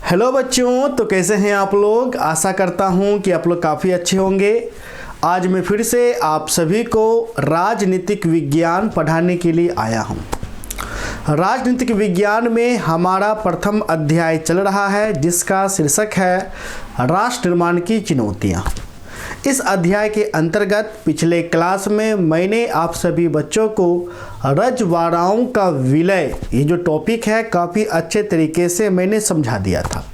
Hello बच्चों, तो कैसे हैं आप लोग। आशा करता हूं कि आप लोग काफ़ी अच्छे होंगे। आज मैं फिर से आप सभी को राजनीतिक विज्ञान पढ़ाने के लिए आया हूं। राजनीतिक विज्ञान में हमारा प्रथम अध्याय चल रहा है जिसका शीर्षक है राष्ट्र निर्माण की चुनौतियां। इस अध्याय के अंतर्गत पिछले क्लास में मैंने आप सभी बच्चों को रजवाड़ाओं का विलय, ये जो टॉपिक है, काफ़ी अच्छे तरीके से मैंने समझा दिया था।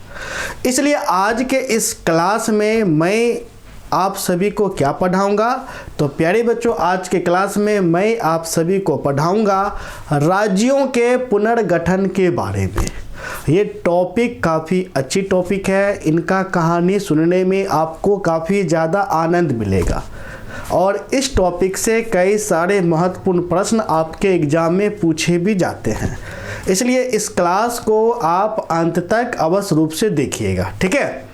इसलिए आज के इस क्लास में मैं आप सभी को क्या पढ़ाऊंगा, तो प्यारे बच्चों, आज के क्लास में मैं आप सभी को पढ़ाऊंगा राज्यों के पुनर्गठन के बारे में। ये टॉपिक काफ़ी अच्छी टॉपिक है। इनका कहानी सुनने में आपको काफ़ी ज़्यादा आनंद मिलेगा और इस टॉपिक से कई सारे महत्वपूर्ण प्रश्न आपके एग्ज़ाम में पूछे भी जाते हैं। इसलिए इस क्लास को आप अंत तक अवश्य रूप से देखिएगा, ठीक है।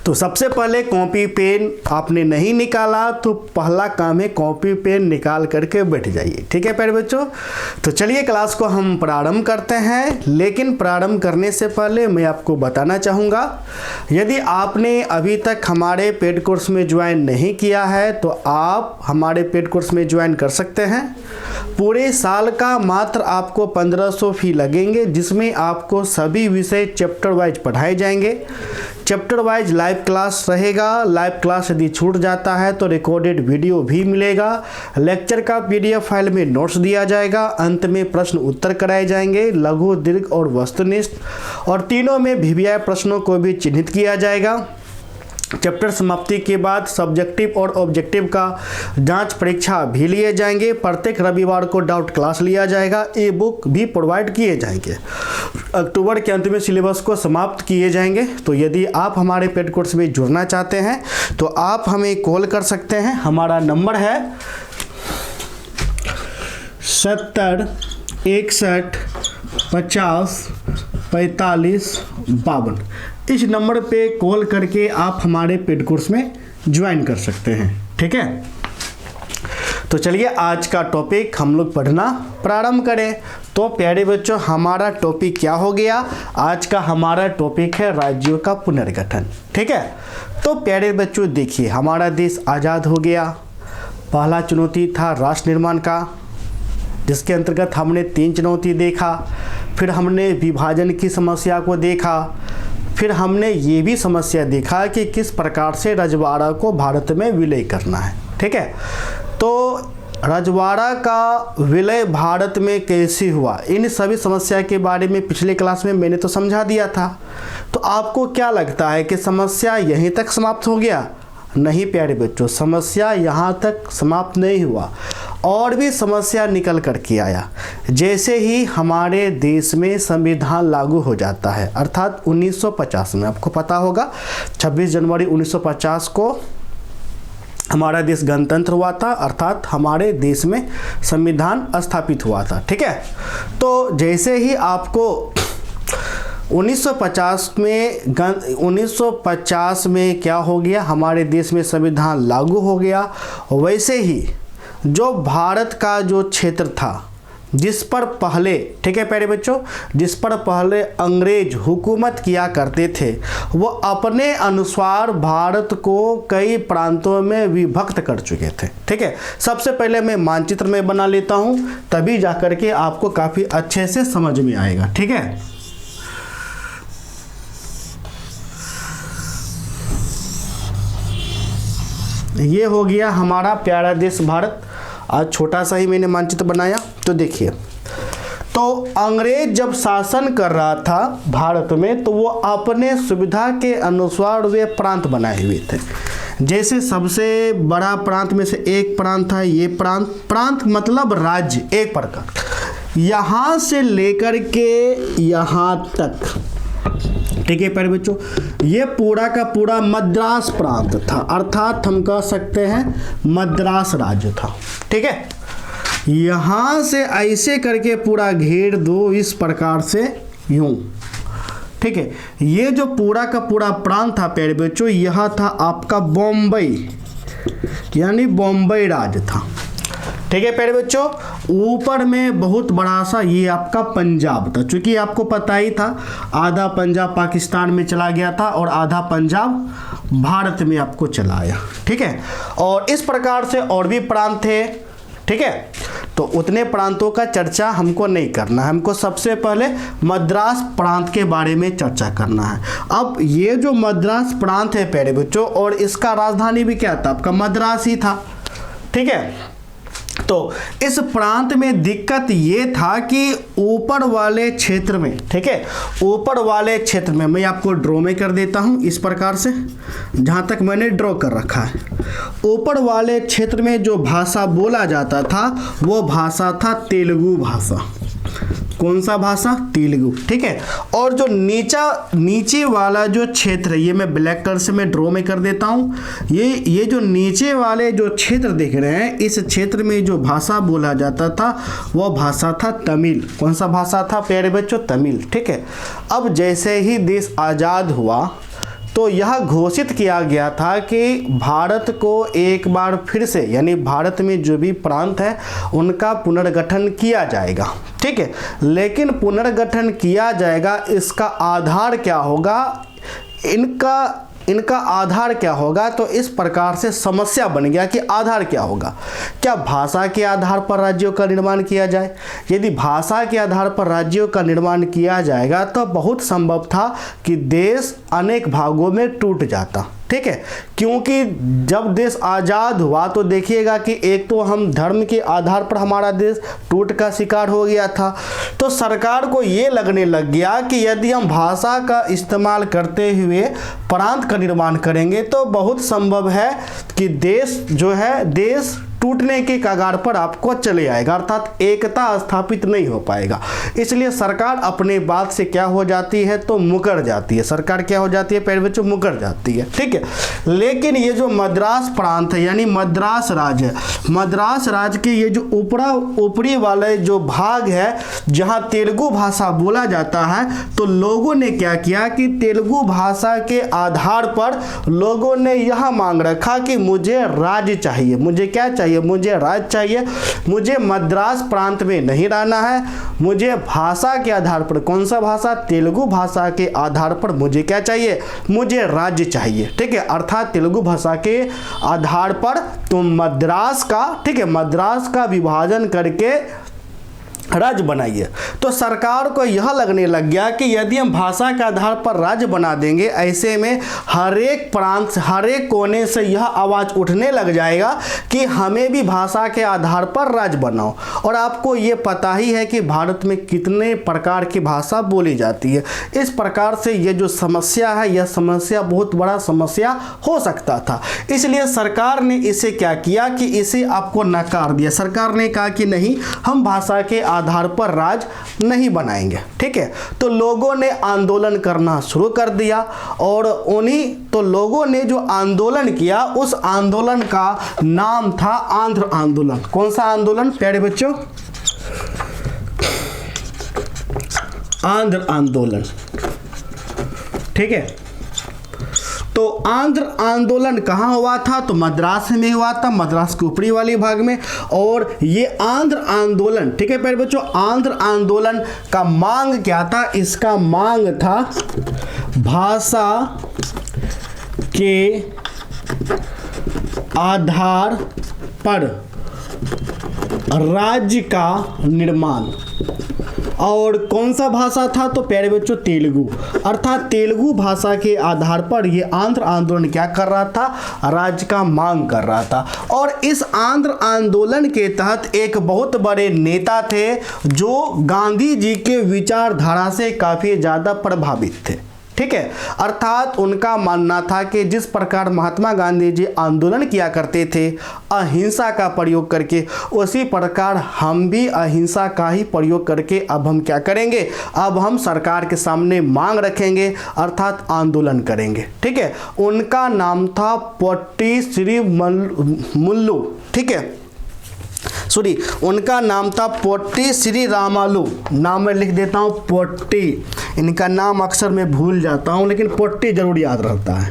तो सबसे पहले कॉपी पेन आपने नहीं निकाला तो पहला काम है कॉपी पेन निकाल करके बैठ जाइए, ठीक है प्यारे बच्चों। तो चलिए क्लास को हम प्रारंभ करते हैं। लेकिन प्रारंभ करने से पहले मैं आपको बताना चाहूँगा, यदि आपने अभी तक हमारे पेड कोर्स में ज्वाइन नहीं किया है तो आप हमारे पेड कोर्स में ज्वाइन कर सकते हैं। पूरे साल का मात्र आपको 1500 फी लगेंगे, जिसमें आपको सभी विषय चैप्टर वाइज पढ़ाए जाएंगे। चैप्टर वाइज लाइव क्लास रहेगा। लाइव क्लास यदि छूट जाता है तो रिकॉर्डेड वीडियो भी मिलेगा। लेक्चर का पीडीएफ फाइल में नोट्स दिया जाएगा। अंत में प्रश्न उत्तर कराए जाएंगे, लघु, दीर्घ और वस्तुनिष्ठ, और तीनों में भिभियाय प्रश्नों को भी चिन्हित किया जाएगा। चैप्टर समाप्ति के बाद सब्जेक्टिव और ऑब्जेक्टिव का जांच परीक्षा भी लिए जाएंगे। प्रत्येक रविवार को डाउट क्लास लिया जाएगा। ई बुक भी प्रोवाइड किए जाएंगे। अक्टूबर के अंत में सिलेबस को समाप्त किए जाएंगे। तो यदि आप हमारे पेड कोर्स में जुड़ना चाहते हैं तो आप हमें कॉल कर सकते हैं। हमारा नंबर है 70 61 50 45 52। इस नंबर पे कॉल करके आप हमारे पेड कोर्स में ज्वाइन कर सकते हैं, ठीक है। तो चलिए आज का टॉपिक हम लोग पढ़ना प्रारंभ करें। तो प्यारे बच्चों, हमारा टॉपिक क्या हो गया? आज का हमारा टॉपिक है राज्यों का पुनर्गठन, ठीक है। तो प्यारे बच्चों देखिए, हमारा देश आज़ाद हो गया। पहला चुनौती था राष्ट्र निर्माण का, जिसके अंतर्गत हमने 3 चुनौती देखा। फिर हमने विभाजन की समस्या को देखा। फिर हमने ये भी समस्या देखा कि किस प्रकार से रजवाड़ा को भारत में विलय करना है, ठीक है। तो रजवाड़ा का विलय भारत में कैसे हुआ, इन सभी समस्या के बारे में पिछले क्लास में मैंने तो समझा दिया था। तो आपको क्या लगता है कि समस्या यहीं तक समाप्त हो गया? नहीं प्यारे बच्चों, समस्या यहाँ तक समाप्त नहीं हुआ, और भी समस्या निकल कर के आया। जैसे ही हमारे देश में संविधान लागू हो जाता है, अर्थात 1950 में, आपको पता होगा 26 जनवरी 1950 को हमारा देश गणतंत्र हुआ था, अर्थात हमारे देश में संविधान स्थापित हुआ था, ठीक है। तो जैसे ही आपको 1950 में क्या हो गया, हमारे देश में संविधान लागू हो गया, वैसे ही जो भारत का जो क्षेत्र था जिस पर पहले, ठीक है प्यारे बच्चों, जिस पर पहले अंग्रेज हुकूमत किया करते थे, वो अपने अनुसार भारत को कई प्रांतों में विभक्त कर चुके थे, ठीक है। सबसे पहले मैं मानचित्र में बना लेता हूँ, तभी जाकर के आपको काफ़ी अच्छे से समझ में आएगा, ठीक है। ये हो गया हमारा प्यारा देश भारत। आज छोटा सा ही मैंने मानचित्र बनाया। तो देखिए, तो अंग्रेज जब शासन कर रहा था भारत में, तो वो अपने सुविधा के अनुसार वे प्रांत बनाए हुए थे। जैसे सबसे बड़ा प्रांत में से एक प्रांत था ये प्रांत मतलब राज्य, एक प्रकार, यहाँ से लेकर के यहाँ तक, ठीक है प्यारे बच्चों। ये पूरा का पूरा मद्रास प्रांत था, अर्थात हम कह सकते हैं मद्रास राज्य था, ठीक है। यहाँ से ऐसे करके पूरा घेर दो, इस प्रकार से यूं, ठीक है। ये जो पूरा का पूरा प्रांत था प्यारे बच्चों, यह था आपका बॉम्बई, यानी बॉम्बई राज्य था, ठीक है प्यारे बच्चों। ऊपर में बहुत बड़ा सा ये आपका पंजाब था, चूंकि आपको पता ही था आधा पंजाब पाकिस्तान में चला गया था और आधा पंजाब भारत में आपको चला आया। ठीक है, और इस प्रकार से और भी प्रांत थे। ठीक है, तो उतने प्रांतों का चर्चा हमको नहीं करना है, हमको सबसे पहले मद्रास प्रांत के बारे में चर्चा करना है। अब ये जो मद्रास प्रांत है प्यारे बच्चों, और इसका राजधानी भी क्या था आपका, मद्रास ही था। ठीक है, तो इस प्रांत में दिक्कत ये था कि ऊपर वाले क्षेत्र में, ठीक है, ऊपर वाले क्षेत्र में मैं आपको ड्रॉ में कर देता हूं इस प्रकार से, जहां तक मैंने ड्रॉ कर रखा है। ऊपर वाले क्षेत्र में जो भाषा बोला जाता था वो भाषा था तेलुगु भाषा। कौन सा भाषा, तेलुगु। ठीक है, और जो नीचे वाला जो क्षेत्र है, ये मैं ब्लैक कलर से मैं ड्रॉ में कर देता हूँ। ये जो नीचे वाले जो क्षेत्र देख रहे हैं, इस क्षेत्र में जो भाषा बोला जाता था वो भाषा था तमिल। कौन सा भाषा था प्यारे बच्चों, तमिल। ठीक है, अब जैसे ही देश आज़ाद हुआ तो यह घोषित किया गया था कि भारत को एक बार फिर से, यानी भारत में जो भी प्रांत है उनका पुनर्गठन किया जाएगा। ठीक है, लेकिन पुनर्गठन किया जाएगा, इसका आधार क्या होगा, इनका आधार क्या होगा। तो इस प्रकार से समस्या बन गया कि आधार क्या होगा, क्या भाषा के आधार पर राज्यों का निर्माण किया जाए। यदि भाषा के आधार पर राज्यों का निर्माण किया जाएगा तो बहुत संभव था कि देश अनेक भागों में टूट जाता। ठीक है, क्योंकि जब देश आज़ाद हुआ तो देखिएगा कि एक तो हम धर्म के आधार पर हमारा देश टूट का शिकार हो गया था। तो सरकार को ये लगने लग गया कि यदि हम भाषा का इस्तेमाल करते हुए प्रांत का निर्माण करेंगे तो बहुत संभव है कि देश जो है, देश टूटने के कगार पर आपको चले आएगा, अर्थात एकता स्थापित नहीं हो पाएगा। इसलिए सरकार अपने बात से क्या हो जाती है, तो मुकर जाती है। सरकार क्या हो जाती है प्यारे बच्चों, मुकर जाती है। ठीक है, लेकिन ये जो मद्रास प्रांत है, यानी मद्रास राज्य, मद्रास राज्य के ये जो ऊपरी वाले जो भाग है जहाँ तेलुगु भाषा बोला जाता है, तो लोगों ने क्या किया कि तेलुगु भाषा के आधार पर लोगों ने यह मांग रखा कि मुझे राज्य चाहिए। मुझे क्या चाहिए, मुझे राज्य चाहिए, मुझे मद्रास प्रांत में नहीं रहना है, मुझे भाषा के आधार पर, कौन सा भाषा, तेलुगु भाषा के आधार पर मुझे क्या चाहिए, मुझे राज्य चाहिए। ठीक है, अर्थात तेलुगु भाषा के आधार पर तुम मद्रास का, ठीक है, मद्रास का विभाजन करके राज्य बनाइए। तो सरकार को यह लगने लग गया कि यदि हम भाषा के आधार पर राज्य बना देंगे, ऐसे में हर एक प्रांत, हर एक कोने से यह आवाज़ उठने लग जाएगा कि हमें भी भाषा के आधार पर राज्य बनाओ। और आपको ये पता ही है कि भारत में कितने प्रकार की भाषा बोली जाती है। इस प्रकार से ये जो समस्या है, यह समस्या बहुत बड़ा समस्या हो सकता था। इसलिए सरकार ने इसे क्या किया कि इसे आपको नकार दिया। सरकार ने कहा कि नहीं, हम भाषा के आधार पर राज्य नहीं बनाएंगे। ठीक है, तो लोगों ने आंदोलन करना शुरू कर दिया, और उन्हीं तो लोगों ने जो आंदोलन किया, उस आंदोलन का नाम था आंध्र आंदोलन। कौन सा आंदोलन प्यारे बच्चों, आंध्र आंदोलन। ठीक है, तो आंध्र आंदोलन कहाँ हुआ था, तो मद्रास में हुआ था, मद्रास के ऊपरी वाले भाग में। और ये आंध्र आंदोलन, ठीक है प्यारे बच्चों, आंध्र आंदोलन का मांग क्या था, इसका मांग था भाषा के आधार पर राज्य का निर्माण। और कौन सा भाषा था, तो प्यारे बच्चों तेलुगु, अर्थात तेलुगु भाषा के आधार पर ये आंध्र आंदोलन क्या कर रहा था, राज्य का मांग कर रहा था। और इस आंध्र आंदोलन के तहत एक बहुत बड़े नेता थे जो गांधी जी के विचारधारा से काफ़ी ज़्यादा प्रभावित थे। ठीक है, अर्थात उनका मानना था कि जिस प्रकार महात्मा गांधी जी आंदोलन किया करते थे अहिंसा का प्रयोग करके, उसी प्रकार हम भी अहिंसा का ही प्रयोग करके अब हम क्या करेंगे, अब हम सरकार के सामने मांग रखेंगे, अर्थात आंदोलन करेंगे। ठीक है, उनका नाम था पोट्टी श्री मुल्लू। ठीक है, सॉरी, उनका नाम था पोट्टी श्री रामालू। नाम मैं लिख देता हूँ पोट्टी, इनका नाम अक्सर मैं भूल जाता हूँ, लेकिन पोट्टी जरूर याद रहता है।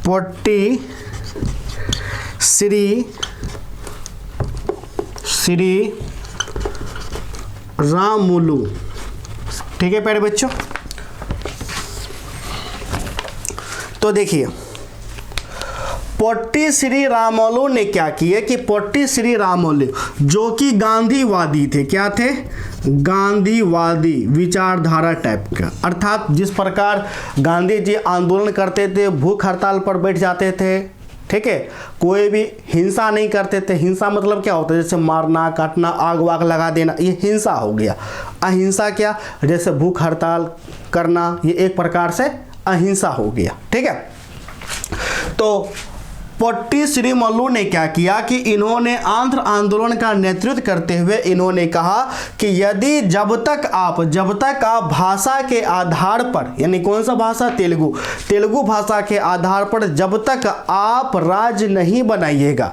पोट्टी श्री रामुलु। ठीक है प्यारे बच्चों, तो देखिए पोट्टी श्री रामुलु ने क्या किया कि पोट्टी श्री रामुलु जो कि गांधीवादी थे, क्या थे? गांधीवादी विचारधारा टाइप का, अर्थात जिस प्रकार गांधी जी आंदोलन करते थे, भूख हड़ताल पर बैठ जाते थे, ठीक है, कोई भी हिंसा नहीं करते थे। हिंसा मतलब क्या होता है? जैसे मारना, काटना, आग वाग लगा देना, ये हिंसा हो गया। अहिंसा क्या? जैसे भूख हड़ताल करना, ये एक प्रकार से अहिंसा हो गया। ठीक है, तो पोट्टी श्री रामुलु ने क्या किया कि इन्होंने आंध्र आंदोलन का नेतृत्व करते हुए इन्होंने कहा कि यदि जब तक आप भाषा के आधार पर, यानी कौन सा भाषा? तेलुगु भाषा के आधार पर जब तक आप राज्य नहीं बनाइएगा,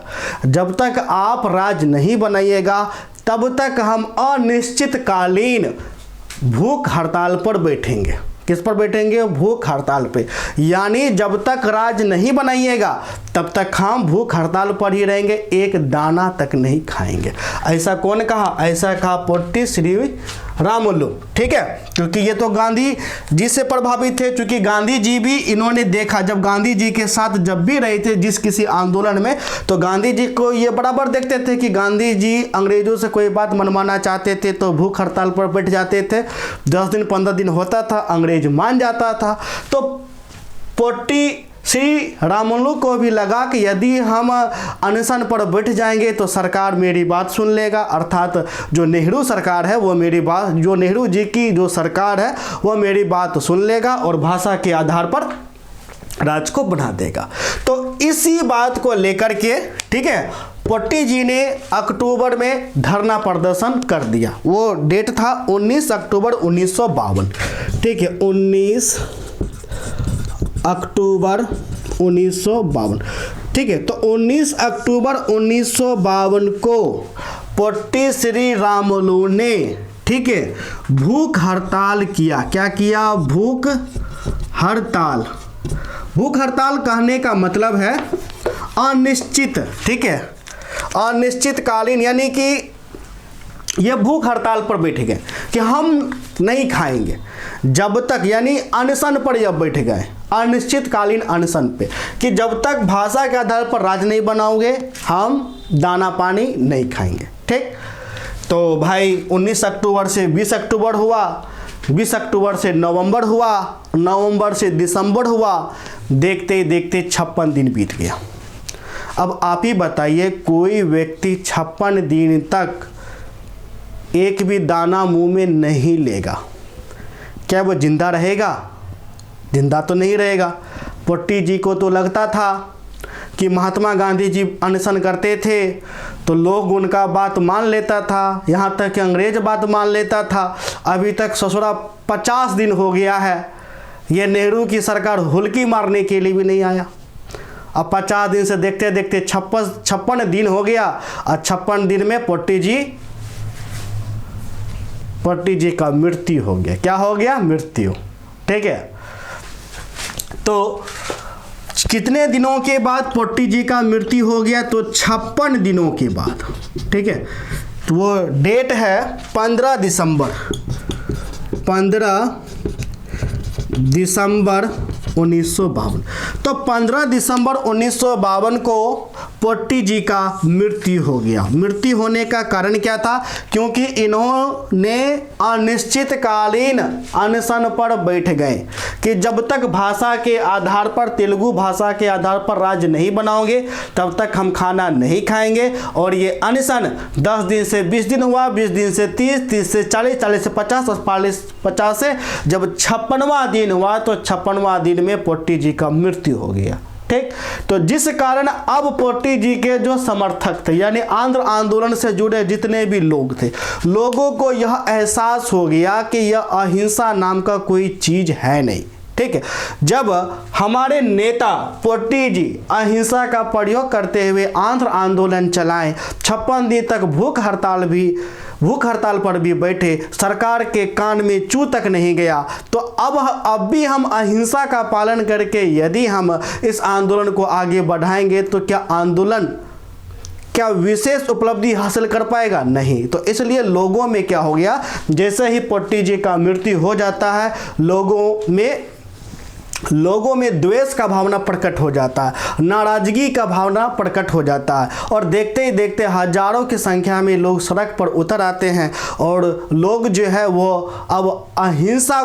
तब तक हम अनिश्चितकालीन भूख हड़ताल पर बैठेंगे। किस पर बैठेंगे? भूख हड़ताल पे। यानी जब तक राज्य नहीं बनाइएगा तब तक हम भूख हड़ताल पर ही रहेंगे, एक दाना तक नहीं खाएंगे। ऐसा कौन कहा? ऐसा कहा पोट्टी श्री रामुलु। ठीक है, क्योंकि ये तो गांधी जी से प्रभावित थे, क्योंकि गांधी जी भी इन्होंने देखा, जब गांधी जी के साथ जब भी रहे थे जिस किसी आंदोलन में, तो गांधी जी को ये बराबर देखते थे कि गांधी जी अंग्रेजों से कोई बात मनवाना चाहते थे तो भूख हड़ताल पर बैठ जाते थे। 10 दिन 15 दिन होता था, अंग्रेज मान जाता था। तो पोट्टी श्री रामुलु को भी लगा कि यदि हम अनशन पर बैठ जाएंगे तो सरकार मेरी बात सुन लेगा, अर्थात जो नेहरू सरकार है वो मेरी बात, जो नेहरू जी की जो सरकार है वो मेरी बात सुन लेगा और भाषा के आधार पर राज्य को बना देगा। तो इसी बात को लेकर के, ठीक है, पोट्टी जी ने अक्टूबर में धरना प्रदर्शन कर दिया। वो डेट था 19 अक्टूबर 1952। ठीक है, 19 अक्टूबर 1952। ठीक है, तो 19 अक्टूबर 1952 को पोट्टी श्री रामुलु ने, ठीक है, भूख हड़ताल किया। क्या किया? भूख हड़ताल। भूख हड़ताल कहने का मतलब है अनिश्चित। ठीक है, अनिश्चितकालीन, यानी कि ये भूख हड़ताल पर बैठ गए कि हम नहीं खाएंगे जब तक, यानी अनशन पर जब बैठ गए, अनिश्चितकालीन अनशन पे, कि जब तक भाषा के आधार पर राज्य नहीं बनाओगे हम दाना पानी नहीं खाएंगे। ठीक, तो भाई 19 अक्टूबर से 20 अक्टूबर हुआ, 20 अक्टूबर से नवंबर हुआ, नवंबर से दिसंबर हुआ, देखते ही देखते 56 दिन बीत गया। अब आप ही बताइए, कोई व्यक्ति 56 दिन तक एक भी दाना मुंह में नहीं लेगा, क्या वो जिंदा रहेगा? जिंदा तो नहीं रहेगा। पोट्टी जी को तो लगता था कि महात्मा गांधी जी अनशन करते थे तो लोग उनका बात मान लेता था, यहाँ तक कि अंग्रेज बात मान लेता था। अभी तक ससुरा 50 दिन हो गया है, ये नेहरू की सरकार हुल्की मारने के लिए भी नहीं आया। अब 50 दिन से देखते देखते 56 दिन हो गया, और 56 दिन में पोट्टी जी का मृत्यु हो गया। क्या हो गया? मृत्यु। ठीक है, तो कितने दिनों के बाद पोट्टी जी का मृत्यु हो गया? तो 56 दिनों के बाद। ठीक है, तो वो डेट है 15 दिसंबर 1952। तो 15 दिसंबर 1952 को पोट्टी जी का मृत्यु हो गया। मृत्यु होने का कारण क्या था? क्योंकि इन्होंने अनिश्चितकालीन अनशन पर बैठ गए कि जब तक भाषा के आधार पर, तेलुगु भाषा के आधार पर राज्य नहीं बनाओगे तब तक हम खाना नहीं खाएंगे। और ये अनशन 10 दिन से 20 दिन हुआ, 20 दिन से 30, 30 से 40, 40 से 50 और 50 से जब 56वां दिन हुआ तो 56वां दिन में पोट्टी जी का मृत्यु हो गया। ठीक, तो जिस कारण अब पोट्टी जी के जो समर्थक थे, यानी आंध्र आंदोलन से जुड़े जितने भी लोग थे, लोगों को यह एहसास हो गया कि यह अहिंसा नाम का कोई चीज है नहीं। ठीक है, जब हमारे नेता पोट्टी जी अहिंसा का प्रयोग करते हुए आंध्र आंदोलन चलाएं, 56 दिन तक भूख हड़ताल पर भी बैठे, सरकार के कान में चू तक नहीं गया, तो अब भी हम अहिंसा का पालन करके यदि हम इस आंदोलन को आगे बढ़ाएंगे तो क्या आंदोलन क्या विशेष उपलब्धि हासिल कर पाएगा? नहीं। तो इसलिए लोगों में क्या हो गया, जैसे ही पोट्टी जी का मृत्यु हो जाता है, लोगों में द्वेष का भावना प्रकट हो जाता है, नाराजगी का भावना प्रकट हो जाता है, और देखते ही देखते हजारों की संख्या में लोग सड़क पर उतर आते हैं, और लोग जो है वो अब अहिंसा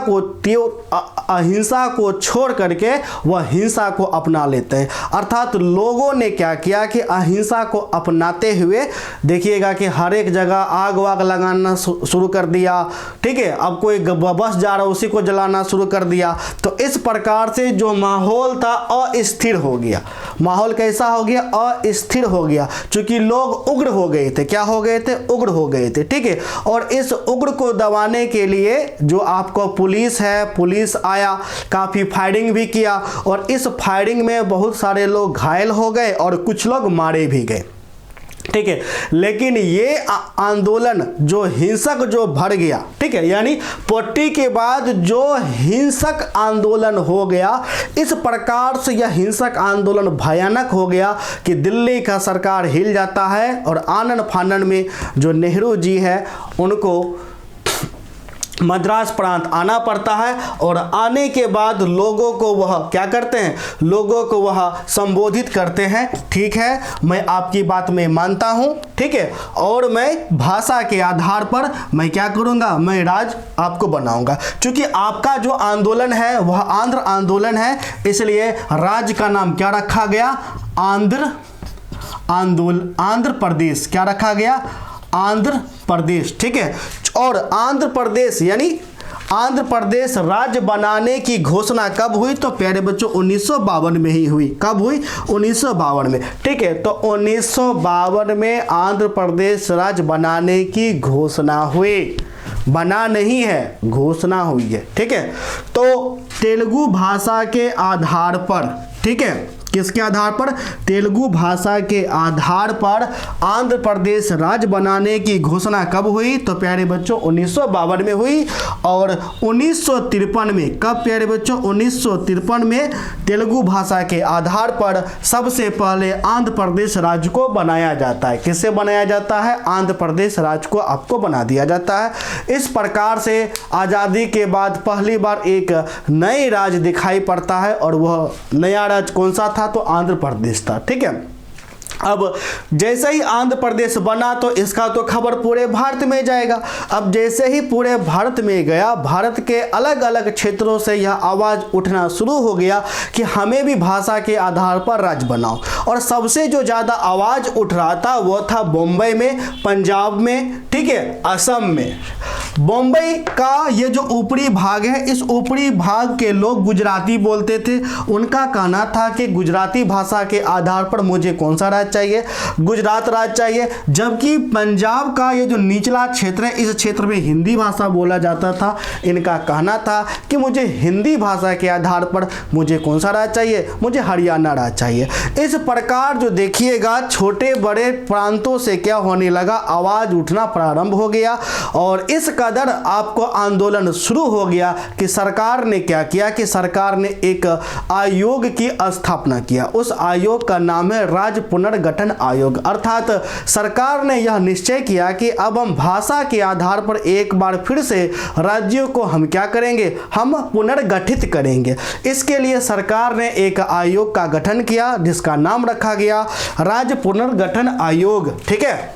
को छोड़ करके वह हिंसा को अपना लेते हैं। अर्थात लोगों ने क्या किया कि अहिंसा को अपनाते हुए देखिएगा कि हर एक जगह आग वाग लगाना शुरू कर दिया। ठीक है, अब कोई बस जा रहा उसी को जलाना शुरू कर दिया। तो इस प्रकार से जो माहौल था अस्थिर हो गया। माहौल कैसा हो गया? अस्थिर हो गया, क्योंकि लोग उग्र हो गए थे। क्या हो गए थे? उग्र हो गए थे। ठीक है, और इस उग्र को दबाने के लिए जो आपको पुलिस है, पुलिस आया, काफी फायरिंग भी किया, और इस फायरिंग में बहुत सारे लोग घायल हो गए और कुछ लोग मारे भी गए। ठीक है, लेकिन ये आंदोलन जो हिंसक जो बढ़ गया, ठीक है, यानी पोट्टी के बाद जो हिंसक आंदोलन हो गया, इस प्रकार से यह हिंसक आंदोलन भयानक हो गया कि दिल्ली का सरकार हिल जाता है, और आनन फानन में जो नेहरू जी है उनको मद्रास प्रांत आना पड़ता है, और आने के बाद लोगों को वह क्या करते हैं? लोगों को वह संबोधित करते हैं। ठीक है, मैं आपकी बात में मानता हूं, ठीक है, और मैं भाषा के आधार पर मैं क्या करूंगा? मैं राज आपको बनाऊंगा। क्योंकि आपका जो आंदोलन है वह आंध्र आंदोलन है, इसलिए राज्य का नाम क्या रखा गया? आंध्र प्रदेश। क्या रखा गया? आंध्र प्रदेश। ठीक है, और आंध्र प्रदेश यानी आंध्र प्रदेश राज्य बनाने की घोषणा कब हुई? तो प्यारे बच्चों 1952 में ही हुई। कब हुई? 1952 में। ठीक है, तो 1952 में आंध्र प्रदेश राज्य बनाने की घोषणा हुई। बना नहीं है, घोषणा हुई है। ठीक है, तो तेलुगु भाषा के आधार पर, ठीक है, किसके आधार पर? तेलुगु भाषा के आधार पर आंध्र प्रदेश राज्य बनाने की घोषणा कब हुई? तो प्यारे बच्चों 1952 में हुई। और 1953 में, कब प्यारे बच्चों? 1953 में तेलुगु भाषा के आधार पर सबसे पहले आंध्र प्रदेश राज्य को बनाया जाता है। किससे बनाया जाता है? आंध्र प्रदेश राज्य को आपको बना दिया जाता है। इस प्रकार से आज़ादी के बाद पहली बार एक नए राज्य दिखाई पड़ता है, और वह नया राज्य कौन सा था? तो आंध्र प्रदेश था। ठीक है, अब जैसे ही आंध्र प्रदेश बना तो इसका तो खबर पूरे भारत में जाएगा। अब जैसे ही पूरे भारत में गया, भारत के अलग अलग क्षेत्रों से यह आवाज़ उठना शुरू हो गया कि हमें भी भाषा के आधार पर राज्य बनाओ। और सबसे जो ज़्यादा आवाज़ उठ रहा था वो था बम्बई में, पंजाब में, ठीक है, असम में। बम्बई का ये जो ऊपरी भाग है, इस ऊपरी भाग के लोग गुजराती बोलते थे। उनका कहना था कि गुजराती भाषा के आधार पर मुझे कौन सा राज्य चाहिए? गुजरात राज्य चाहिए। जबकि पंजाब का ये जो निचला क्षेत्र है, इस क्षेत्र में हिंदी भाषा बोला जाता था। इनका कहना था कि मुझे हिंदी भाषा के आधार पर मुझे कौन सा राज्य चाहिए? मुझे हरियाणा राज्य चाहिए। इस प्रकार जो देखिएगा छोटे बड़े प्रांतों से क्या होने लगा? आवाज़ उठना प्रारंभ हो गया, और इस कदर आपको आंदोलन शुरू हो गया कि सरकार ने क्या किया कि सरकार ने एक आयोग की स्थापना किया। उस आयोग का नाम है राज्य पुनर्गठन आयोग। अर्थात सरकार ने यह निश्चय किया कि अब हम भाषा के आधार पर एक बार फिर से राज्यों को हम क्या करेंगे? हम पुनर्गठित करेंगे। इसके लिए सरकार ने एक आयोग का गठन किया जिसका नाम रखा गया राज्य पुनर्गठन आयोग। ठीक है,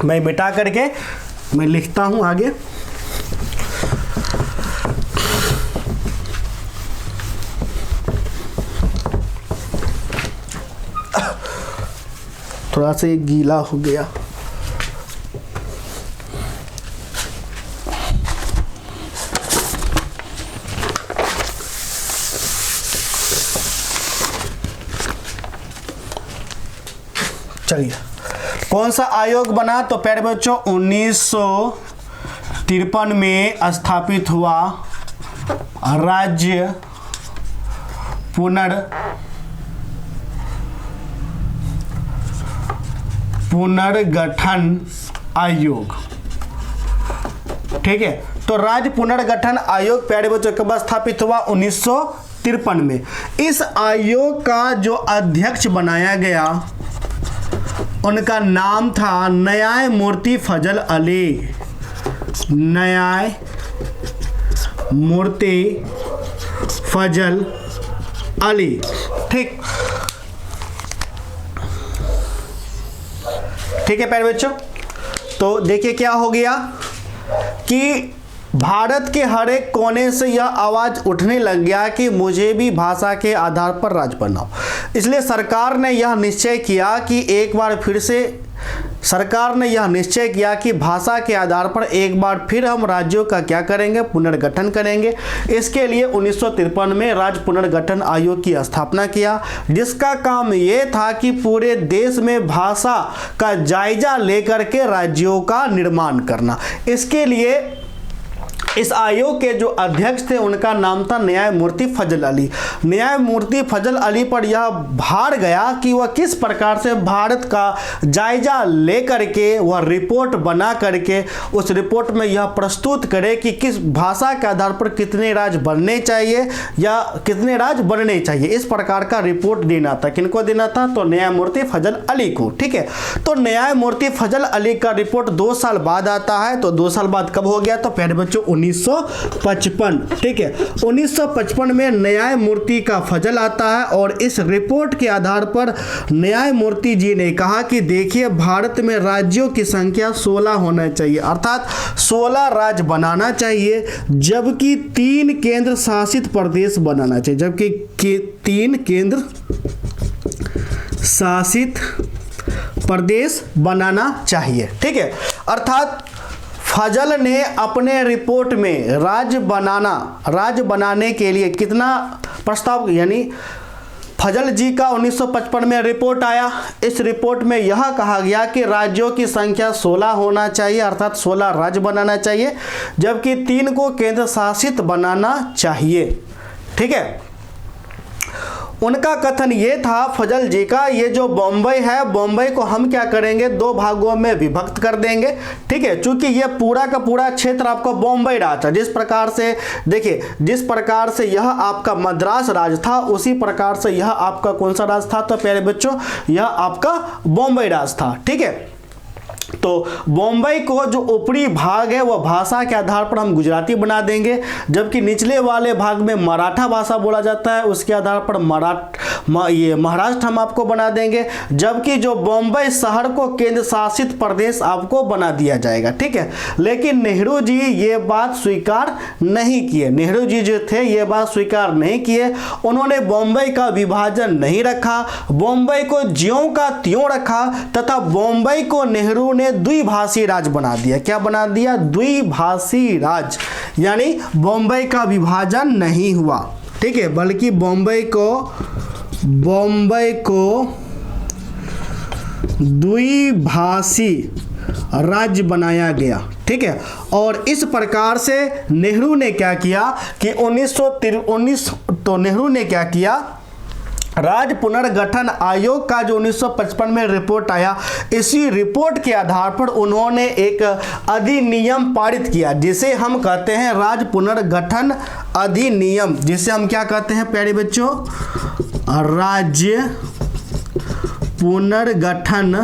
मैं मिटा करके मैं लिखता हूं आगे। थोड़ा सा गीला हो गया। चलिए, कौन सा आयोग बना? तो प्यारे बच्चों 1953 में स्थापित हुआ राज्य पुनर्गठन आयोग। ठीक है, तो राज्य पुनर्गठन आयोग प्यारे बच्चों कब स्थापित हुआ? 1953 में। इस आयोग का जो अध्यक्ष बनाया गया उनका नाम था न्यायमूर्ति फजल अली, न्यायमूर्ति फजल अली। ठीक है प्यारे बच्चों, तो देखिए क्या हो गया कि भारत के हर एक कोने से यह आवाज़ उठने लग गया कि मुझे भी भाषा के आधार पर राज्य बनाओ। इसलिए सरकार ने यह निश्चय किया कि एक बार फिर से सरकार ने यह निश्चय किया कि भाषा के आधार पर एक बार फिर हम राज्यों का क्या करेंगे, पुनर्गठन करेंगे। इसके लिए 1953 में राज्य पुनर्गठन आयोग की स्थापना किया, जिसका काम ये था कि पूरे देश में भाषा का जायजा लेकर के राज्यों का निर्माण करना। इसके लिए इस आयोग के जो अध्यक्ष थे उनका नाम था न्यायमूर्ति फजल अली। न्यायमूर्ति फजल अली पर यह भार गया कि वह किस प्रकार से भारत का जायजा लेकर के वह रिपोर्ट बना करके उस रिपोर्ट में यह प्रस्तुत करे कि किस भाषा के आधार पर कितने राज्य बनने चाहिए या कितने राज्य बनने चाहिए। इस प्रकार का रिपोर्ट देना था। किनको देना था? तो न्यायमूर्ति फजल अली को। ठीक है, तो न्यायमूर्ति फजल अली का रिपोर्ट 2 साल बाद आता है। तो 2 साल बाद कब हो गया? तो प्यारे बच्चों 1955। ठीक है, 1955 में न्यायमूर्ति का फजल आता है और इस रिपोर्ट के आधार पर न्यायमूर्ति जी ने कहा कि देखिए भारत में राज्यों की संख्या 16 होना चाहिए, अर्थात 16 राज्य बनाना चाहिए, जबकि 3 केंद्र शासित प्रदेश बनाना चाहिए, जबकि 3 केंद्र शासित प्रदेश बनाना चाहिए। ठीक है, अर्थात फजल ने अपने रिपोर्ट में राज्य बनाने के लिए कितना प्रस्ताव, यानी फजल जी का 1955 में रिपोर्ट आया। इस रिपोर्ट में यह कहा गया कि राज्यों की संख्या 16 होना चाहिए, अर्थात 16 राज्य बनाना चाहिए, जबकि 3 को केंद्र शासित बनाना चाहिए। ठीक है, उनका कथन ये था फजल जी का, ये जो बॉम्बे है, बॉम्बे को हम क्या करेंगे, 2 भागों में विभक्त कर देंगे। ठीक है, चूंकि ये पूरा का पूरा क्षेत्र आपका बॉम्बे राज था। जिस प्रकार से देखिए, जिस प्रकार से यह आपका मद्रास राज था, उसी प्रकार से यह आपका कौन सा राज था? तो प्यारे बच्चों यह आपका बॉम्बे राज था। ठीक है, तो बॉम्बे को जो ऊपरी भाग है वह भाषा के आधार पर हम गुजराती बना देंगे, जबकि निचले वाले भाग में मराठा भाषा बोला जाता है, उसके आधार पर महाराष्ट्र हम आपको बना देंगे, जबकि जो बॉम्बे शहर को केंद्र शासित प्रदेश आपको बना दिया जाएगा। ठीक है, लेकिन नेहरू जी ये बात स्वीकार नहीं किए। नेहरू जी जो थे ये बात स्वीकार नहीं किए। उन्होंने बॉम्बे का विभाजन नहीं रखा, बॉम्बे को ज्यों का त्यों रखा, तथा बॉम्बे को नेहरू ने द्विभाषी राज्य बना दिया। क्या बना दिया? द्विभाषी राज्य, यानी बॉम्बे का विभाजन नहीं हुआ। ठीक है, बल्कि बॉम्बे को द्विभाषी राज्य बनाया गया। ठीक है, और इस प्रकार से नेहरू ने क्या किया कि 1919 तो नेहरू ने क्या किया, राज्य पुनर्गठन आयोग का जो 1955 में रिपोर्ट आया, इसी रिपोर्ट के आधार पर उन्होंने एक अधिनियम पारित किया, जिसे हम कहते हैं राज्य पुनर्गठन अधिनियम। जिसे हम क्या कहते हैं प्यारे बच्चों? राज्य पुनर्गठन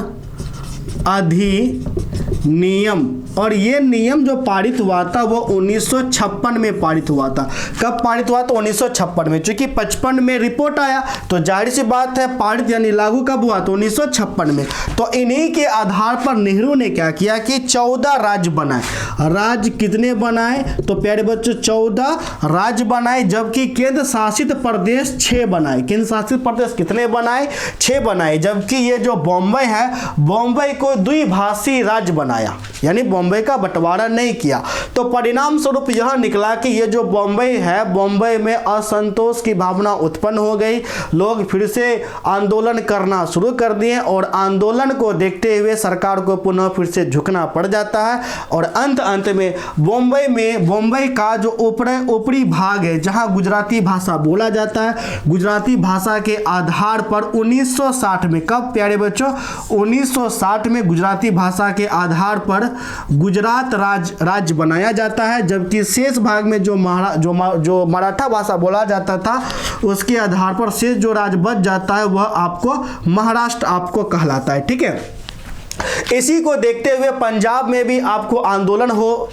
अधिनियम। और ये नियम जो पारित हुआ था वो 1956 में पारित हुआ था। कब पारित हुआ? तो 1956 में। चूंकि 55 में रिपोर्ट आया तो जाहिर सी बात है पारित यानी लागू कब हुआ? तो 1956 में। तो इन्हीं के आधार पर नेहरू ने क्या किया कि 14 राज्य बनाए। राज्य कितने बनाए? तो प्यारे बच्चों 14 राज्य बनाए, जबकि केंद्र शासित प्रदेश 6 बनाए। केंद्र शासित प्रदेश कितने बनाए? 6 बनाए, जबकि ये जो बॉम्बे है, बॉम्बे को द्विभाषी राज्य बनाया, यानी बॉम्बे का बंटवारा नहीं किया। तो परिणाम स्वरूप यह निकला कि ये जो बॉम्बे है, बॉम्बे में असंतोष की भावना उत्पन्न हो गई। लोग फिर से आंदोलन करना शुरू कर दिए और आंदोलन को देखते हुए सरकार को पुनः फिर से झुकना पड़ जाता है। और अंत में बॉम्बे का जो ऊपरी भाग है, जहां गुजराती भाषा बोला जाता है, गुजराती भाषा के आधार पर 1960 में, कब प्यारे बच्चों? 1960 में गुजराती भाषा के आधार पर गुजरात राज्य बनाया जाता है, जबकि शेष भाग में जो मराठा भाषा बोला जाता था उसके आधार पर शेष जो राज्य बच जाता है वह आपको महाराष्ट्र आपको कहलाता है। ठीक है, इसी को देखते हुए पंजाब में भी आपको आंदोलन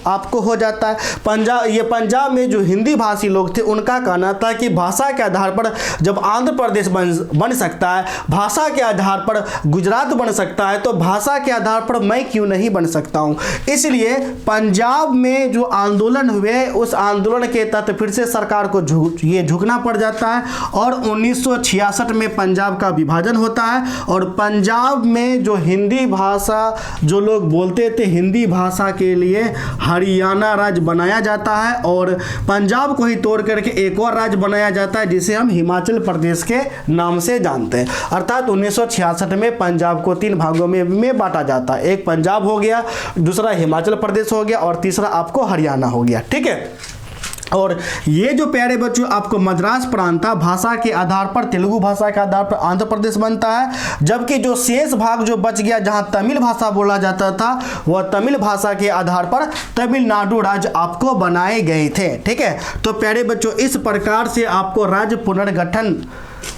आपको हो जाता है। पंजाब में जो हिंदी भाषी लोग थे उनका कहना था कि भाषा के आधार पर जब आंध्र प्रदेश बन सकता है, भाषा के आधार पर गुजरात बन सकता है, तो भाषा के आधार पर मैं क्यों नहीं बन सकता हूं। इसलिए पंजाब में जो आंदोलन हुए उस आंदोलन के तहत फिर से सरकार को झुकना पड़ जाता है और 1966 में पंजाब का विभाजन होता है और पंजाब में जो हिंदी भाषा जो लोग बोलते थे हिंदी भाषा के लिए हरियाणा राज्य बनाया जाता है और पंजाब को ही तोड़ करके एक और राज्य बनाया जाता है जिसे हम हिमाचल प्रदेश के नाम से जानते हैं। अर्थात 1966 में पंजाब को 3 भागों में बांटा जाता है। एक पंजाब हो गया, दूसरा हिमाचल प्रदेश हो गया और तीसरा आपको हरियाणा हो गया। ठीक है, और ये जो प्यारे बच्चों आपको मद्रास प्रांत था, भाषा के आधार पर तेलुगु भाषा के आधार पर आंध्र प्रदेश बनता है, जबकि जो शेष भाग जो बच गया जहां तमिल भाषा बोला जाता था वह तमिल भाषा के आधार पर तमिलनाडु राज्य आपको बनाए गए थे। ठीक है, तो प्यारे बच्चों इस प्रकार से आपको राज्य पुनर्गठन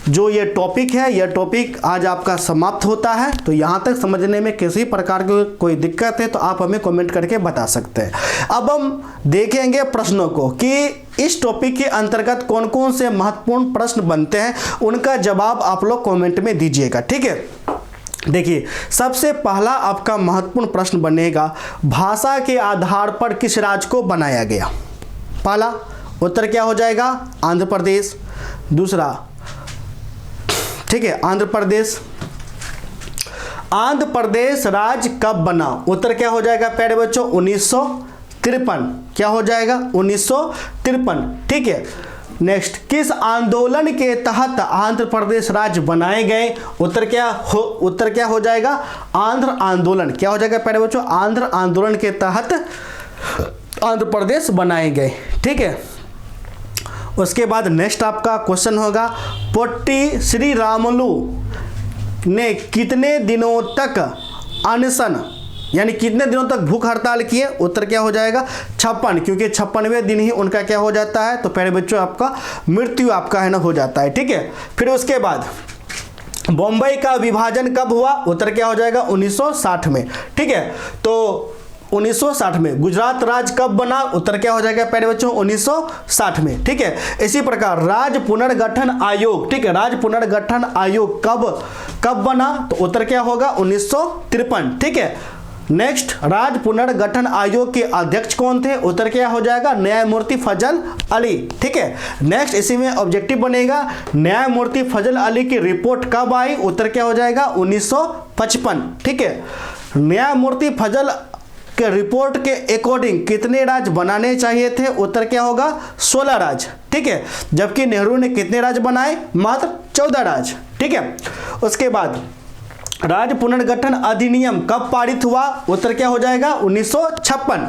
जो ये टॉपिक है, यह टॉपिक आज आपका समाप्त होता है। तो यहाँ तक समझने में किसी प्रकार की कोई दिक्कत है तो आप हमें कमेंट करके बता सकते हैं। अब हम देखेंगे प्रश्नों को कि इस टॉपिक के अंतर्गत कौन कौन से महत्वपूर्ण प्रश्न बनते हैं, उनका जवाब आप लोग कमेंट में दीजिएगा। ठीक है, देखिए सबसे पहला आपका महत्वपूर्ण प्रश्न बनेगा, भाषा के आधार पर किस राज्य को बनाया गया। पहला उत्तर क्या हो जाएगा, आंध्र प्रदेश। दूसरा, ठीक है, आंध्र प्रदेश राज्य कब बना, उत्तर क्या हो जाएगा प्यारे बच्चों, 1953। क्या हो जाएगा, 1953। ठीक है, नेक्स्ट, किस आंदोलन के तहत आंध्र प्रदेश राज्य बनाए गए, उत्तर क्या हो जाएगा, आंध्र आंदोलन। क्या हो जाएगा प्यारे बच्चों, आंध्र आंदोलन के तहत आंध्र प्रदेश बनाए गए। ठीक है, उसके बाद नेक्स्ट आपका क्वेश्चन होगा, पोट्टी श्री रामुलु ने कितने दिनों तक अनशन यानी कितने दिनों तक भूख हड़ताल किए, उत्तर क्या हो जाएगा, 56, क्योंकि 56वें दिन ही उनका क्या हो जाता है, तो प्यारे बच्चों आपका मृत्यु आपका है ना हो जाता है। ठीक है, फिर उसके बाद बॉम्बे का विभाजन कब हुआ, उत्तर क्या हो जाएगा, 1960 में। ठीक है, तो 1960 में। गुजरात राज्य कब बना, उत्तर क्या हो जाएगा प्यारे बच्चों, 1960 में। ठीक है, इसी प्रकार राज्य पुनर्गठन आयोग, ठीक है, राज्य पुनर्गठन आयोग कब बना, तो उत्तर क्या होगा, 1953। ठीक है, नेक्स्ट, राज्य पुनर्गठन आयोग के अध्यक्ष कौन थे, उत्तर क्या हो जाएगा, न्यायमूर्ति फजल अली। ठीक है, नेक्स्ट इसी में ऑब्जेक्टिव बनेगा, न्यायमूर्ति फजल अली की रिपोर्ट कब आई, उत्तर क्या हो जाएगा, 1955। ठीक है, न्यायमूर्ति फजल के रिपोर्ट के अकॉर्डिंग कितने राज्य बनाने चाहिए थे, उत्तर क्या होगा, 16 राज्य। ठीक है, जबकि नेहरू ने कितने राज्य बनाए, मात्र 14 राज्य। ठीक है, उसके बाद राज्य पुनर्गठन अधिनियम कब पारित हुआ, उत्तर क्या हो जाएगा, 1956।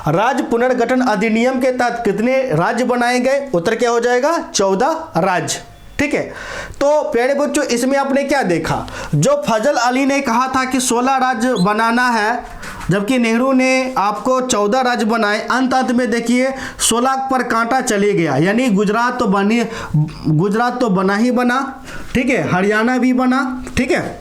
राज्य पुनर्गठन अधिनियम के तहत कितने राज्य बनाए गए, उत्तर क्या हो जाएगा, 14 राज्य। ठीक है, तो प्यारे बच्चों इसमें आपने क्या देखा, जो फजल अली ने कहा था कि 16 राज्य बनाना है, जबकि नेहरू ने आपको 14 राज्य बनाए। अंत में देखिए 16 पर कांटा चले गया, यानी गुजरात तो बना ही बना। ठीक है, हरियाणा भी बना। ठीक है,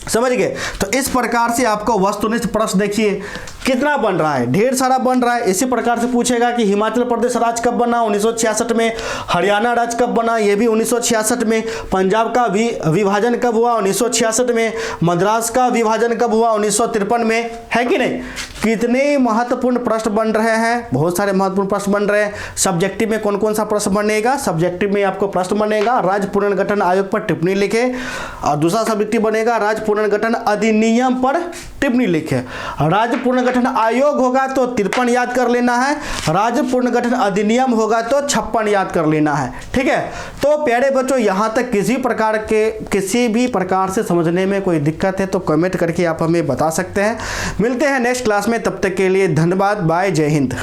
समझ गए। तो इस प्रकार से आपको वस्तुनिष्ठ प्रश्न देखिए कितना बन रहा है, ढेर सारा बन रहा है। इसी प्रकार से पूछेगा कि हिमाचल प्रदेश राज्य कब बना, 1966 में। हरियाणा राज्य कब बना, ये भी 1966 में। पंजाब का विभाजन कब हुआ, 1966 में। मद्रास का विभाजन कब हुआ, 1953 में। है कि नहीं, कितने महत्वपूर्ण प्रश्न बन रहे हैं, बहुत सारे महत्वपूर्ण प्रश्न बन रहे हैं। सब्जेक्टिव में कौन कौन सा प्रश्न बनेगा, सब्जेक्टिव में आपको प्रश्न बनेगा राज्य पुनर्गठन आयोग पर टिप्पणी लिखे, और दूसरा सब्जेक्टिव बनेगा राज्य पुनर्गठन अधिनियम पर टिप्पणी लिखे। राज्य पुनर्गठन आयोग होगा तो 53 याद कर लेना है, राज्य पुनर्गठन अधिनियम होगा तो 56 याद कर लेना है। ठीक है, तो प्यारे बच्चों यहाँ तक किसी भी प्रकार से समझने में कोई दिक्कत है तो कमेंट करके आप हमें बता सकते हैं। मिलते हैं नेक्स्ट क्लास में, तब तक के लिए धन्यवाद, बाय, जय हिंद।